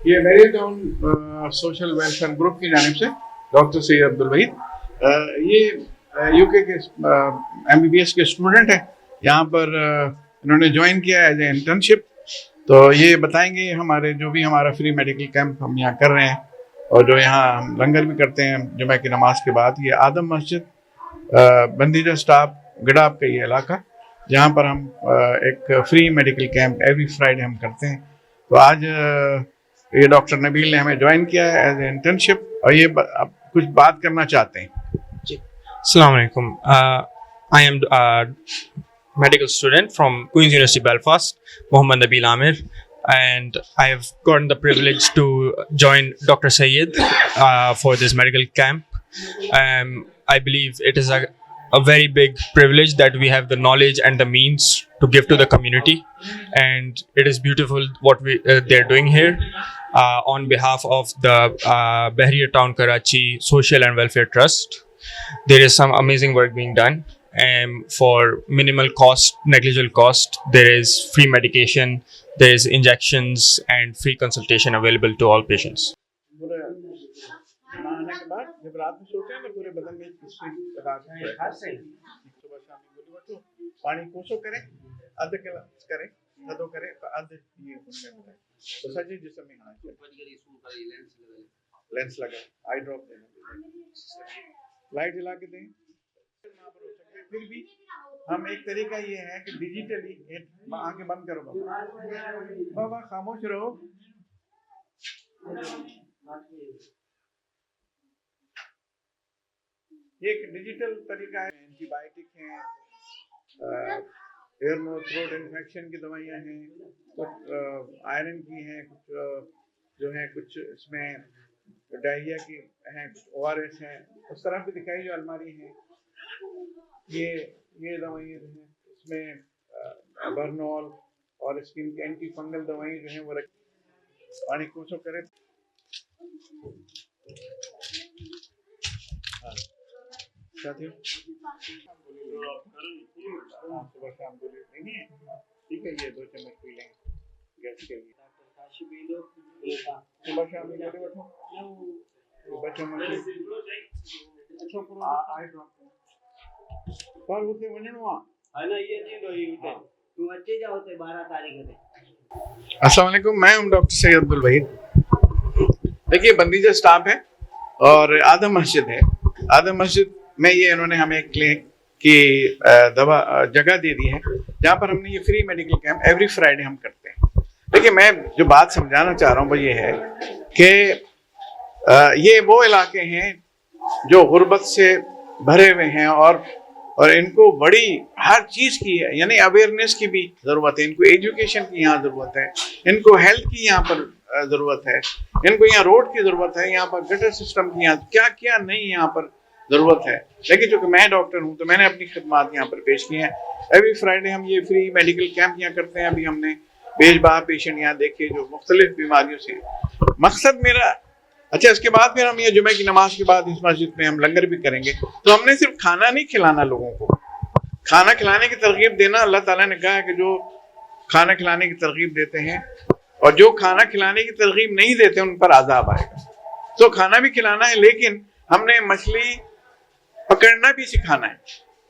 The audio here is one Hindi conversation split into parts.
ये मैरियटाउन सोशल वेलफेयर ग्रुप की जानिब से डॉक्टर सैयद अब्दुल वहीद ये यूके के एमबीबीएस के स्टूडेंट हैं। यहाँ पर इन्होंने ज्वाइन किया एज ए इंटर्नशिप। तो ये बताएंगे हमारे जो भी हमारा फ्री मेडिकल कैंप हम यहाँ कर रहे हैं और जो यहाँ हम लंगर भी करते हैं जुमा की नमाज के बाद। ये आदम मस्जिद बंदीजा स्टाफ गडाब का ये इलाका जहाँ पर हम एक free medical camp every Friday हम करते हैं। तो आज ये डॉक्टर नबील ने हमें ज्वाइन किया है एज ए इंटर्नशिप और ये अब कुछ बात करना चाहते हैं। Assalamu alaikum. I am medical student from Queen's University Belfast, Mohammad Nabil Amir, and I have gotten the privilege to join Dr. Sayed for this medical camp. I believe it is a very big privilege that we have the knowledge and the means to give to the community, and it is beautiful what they're doing here on behalf of the Bahria Town Karachi Social and Welfare Trust. There is some amazing work being done for minimal cost, negligible cost. There is free medication, there is injections and free consultation available to all patients. नहाने के बाद जब रात में सोते हैं तो पूरे बदन में सुबह शाम गोली बटो पानी कोसो करें अध गिलास करें अधो करें अध ये तो सजी जिस्म में आना चाहिए। लेंस लगा आई ड्रॉप देना लाइट जला के दें ना पर हो सकते। फिर भी हम एक तरीका ये है कि डिजिटली आंखें बंद करो बाबा खामोश रहो। ये एक डिजिटल तरीका है। एंटीबायोटिक हैं, एयर नोज थ्रोट इन्फेक्शन की दवाइयाँ हैं, कुछ आयरन की हैं, कुछ जो है कुछ इसमें डायरिया की हैं, कुछ ORS हैं। उस तरह की दिखाई जो अलमारी है ये दवाइयाँ जो हैं इसमें बर्नॉल और स्किन की एंटी फंगल दवाइयाँ जो हैं वो पानी कोसो करें। साथियों सुबह शाम गोली नहीं है, ठीक है, ये 2 चम्मच पी लें गैस के लिए। सुबह शाम गोली बैठो सुबह चम्मच आई ड्रॉप पर उसे वणनो है ना ये चीज होई उते तू अच्छे जाओ ते 12 तारीख है। अस्सलाम वालेकुम, मैं हूं डॉक्टर सैयद अब्दुल वहीद। देखिए बंदीजा स्टाफ है और आदम मस्जिद है। आदम मस्जिद में ये इन्होंने हमें एक क्लिनिक की दवा जगह दे दी है जहाँ पर हमने ये free medical camp every Friday हम करते हैं। देखिए मैं जो बात समझाना चाह रहा हूँ वो ये है कि ये वो इलाके हैं जो गुर्बत से भरे हुए हैं और इनको बड़ी हर चीज़ की है, यानी अवेयरनेस की भी ज़रूरत है, इनको एजुकेशन की यहाँ ज़रूरत है, इनको हेल्थ की यहाँ पर ज़रूरत है, इनको यहाँ रोड की ज़रूरत है, यहाँ पर गटर सिस्टम की यहाँ क्या क्या नहीं यहाँ पर ज़रूरत है। लेकिन चूँकि मैं डॉक्टर हूँ तो मैंने अपनी खिदमात यहाँ पर पेश की हैं। एवरी फ्राइडे हम ये फ्री मेडिकल कैंप यहाँ करते हैं। अभी हमने बेजबा पेशेंट यहाँ देखे जो मुख्तलिफ बीमारियों से। मकसद मेरा अच्छा, इसके बाद फिर हम ये जुमे की नमाज के बाद इस मस्जिद में हम लंगर भी करेंगे। तो हमने सिर्फ खाना नहीं खिलाना, लोगों को खाना खिलाने की तरगीब देना। अल्लाह ताला ने कहा है कि जो खाना खिलाने की तरगीब देते हैं और जो खाना खिलाने की तरगीब नहीं देते उन पर आज़ाब आएगा। तो खाना भी खिलाना है, लेकिन हमने मछली पकड़ना भी सिखाना है।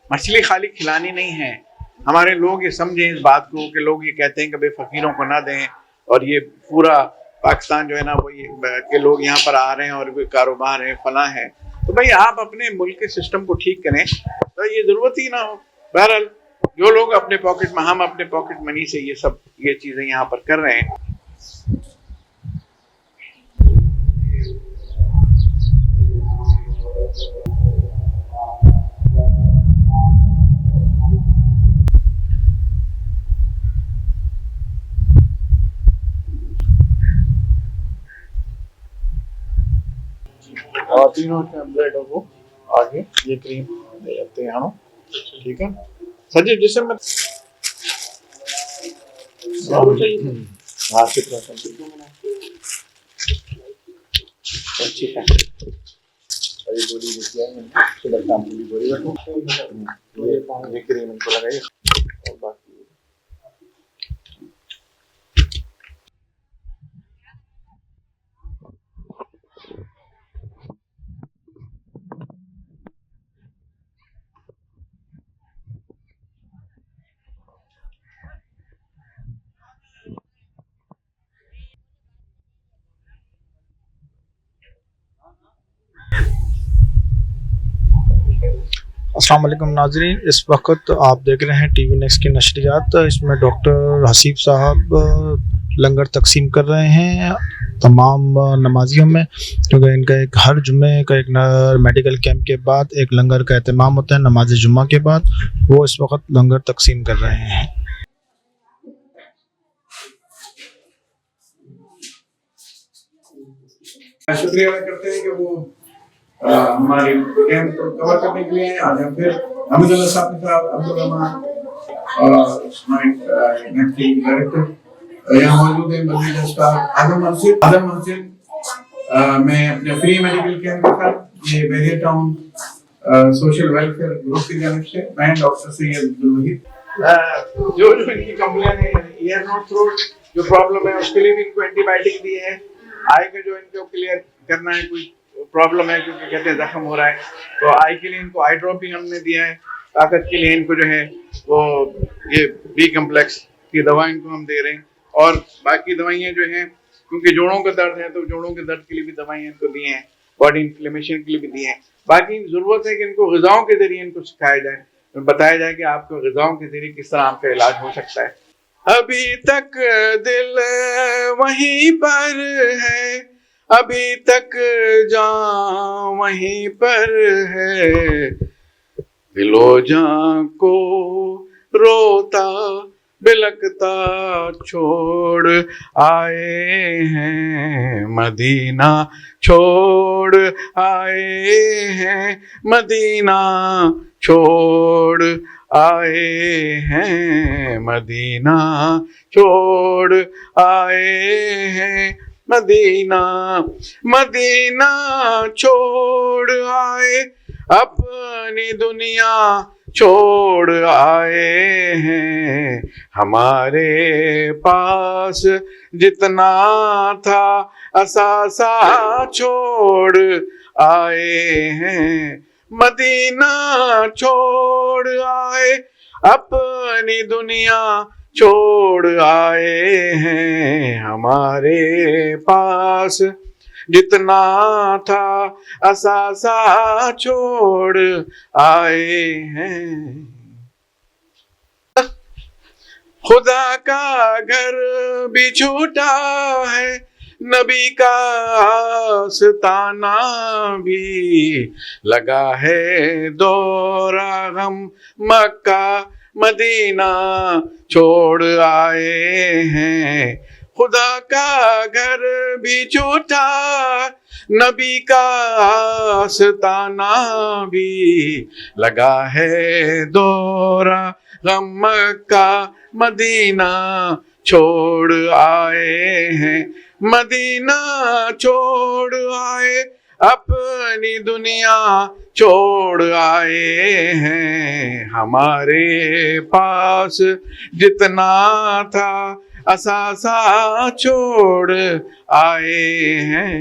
मछली खाली खिलानी नहीं है। हमारे लोग ये समझें इस बात को कि लोग ये कहते हैं कि भाई फ़कीरों को ना दें और ये पूरा पाकिस्तान जो है ना वो ये के लोग यहाँ पर आ रहे हैं और भी कारोबार है फला है। तो भाई आप अपने मुल्क के सिस्टम को ठीक करें तो ये ज़रूरत ही ना हो। बहरहाल जो लोग अपने पॉकेट में, हम अपने पॉकेट मनी से ये चीज़ें यहाँ पर कर रहे हैं। और तीनों टैबलेटों को आगे ये क्रीम ले जाते हैं, ठीक है सजी जिसम में अच्छी है। अभी गोली देखिए सुबह शाम की गोली बैठो ये क्रीम इनको लगाइए और बाकी अस्सलाम वालेकुम नाज़रीन, इस वक्त आप देख रहे हैं टीवी नेक्स्ट की नशरियात। इसमें डॉक्टर हसीब साहब लंगर तकसीम कर रहे हैं तमाम नमाजियों में, क्योंकि इनका एक हर जुम्मे का एक मेडिकल कैंप के बाद एक लंगर का एहतमाम होता है नमाज जुम्मा के बाद। वो इस वक्त लंगर तकसीम कर रहे हैं। शुक्रिया अदा करते हैं कि वो हमारे कैंप को कवर करने के लिए आज हम फिर हमीदुल्लाह साहब के साथ अब्दुल रहमान डायरेक्टर यहाँ मौजूद है। मजीद स्टाफ आदम मस्जिद में अपने फ्री मेडिकल कैंप के साथ ये बेरिया टाउन सोशल वेलफेयर ग्रुप की जानिब से मैं डॉक्टर सैयद अब्दुल वहीद जो इनकी कंप्लेन है ईयर नोट थ्रोट जो प्रॉब्लम है उसके लिए भी इनको एंटीबायोटिक दी है। आई का जो इनको क्लियर करना है कोई प्रॉब्लम है क्योंकि कहते हैं जख्म हो रहा है, तो आई के लिए इनको आई ड्रॉप भी हमने दिया है। ताकत के लिए इनको जो है वो ये बी कम्प्लेक्स की दवा इनको हम दे रहे हैं, और बाकी दवाइयाँ जो हैं क्योंकि जोड़ों का दर्द है तो जोड़ों के दर्द के लिए भी दवाइयाँ इनको दी हैं, बॉडी इन्फ्लेमेशन के लिए भी दी हैं। बाकी ज़रूरत है कि इनको ग़िज़ाओं के ज़रिए इनको सिखाया जाए, बताया जाए कि आपको ग़िज़ाओं के ज़रिए किस तरह आपका इलाज हो सकता है। अभी तक दिल वहीं पर है, अभी तक जान वहीं पर है, दिलो जान को रोता बिलकता छोड़ आए हैं मदीना, छोड़ आए हैं मदीना, छोड़ आए हैं मदीना, छोड़ आए हैं मदीना, मदीना छोड़ आए अपनी दुनिया छोड़ आए हैं। हमारे पास जितना था असासा छोड़ आए हैं, मदीना छोड़ आए अपनी दुनिया छोड़ आए हैं। हमारे पास जितना था असासा छोड़ आए हैं। खुदा का घर भी छूटा है, नबी का आस्ताना भी लगा है, दौरा गम मक्का मदीना छोड़ आए हैं। खुदा का घर भी छूटा, नबी का आस्ताना भी लगा है, दौरा गम मक्का मदीना छोड़ आए हैं। मदीना छोड़ आए अपनी दुनिया छोड़ आए हैं। हमारे पास जितना था असासा छोड़ आए हैं।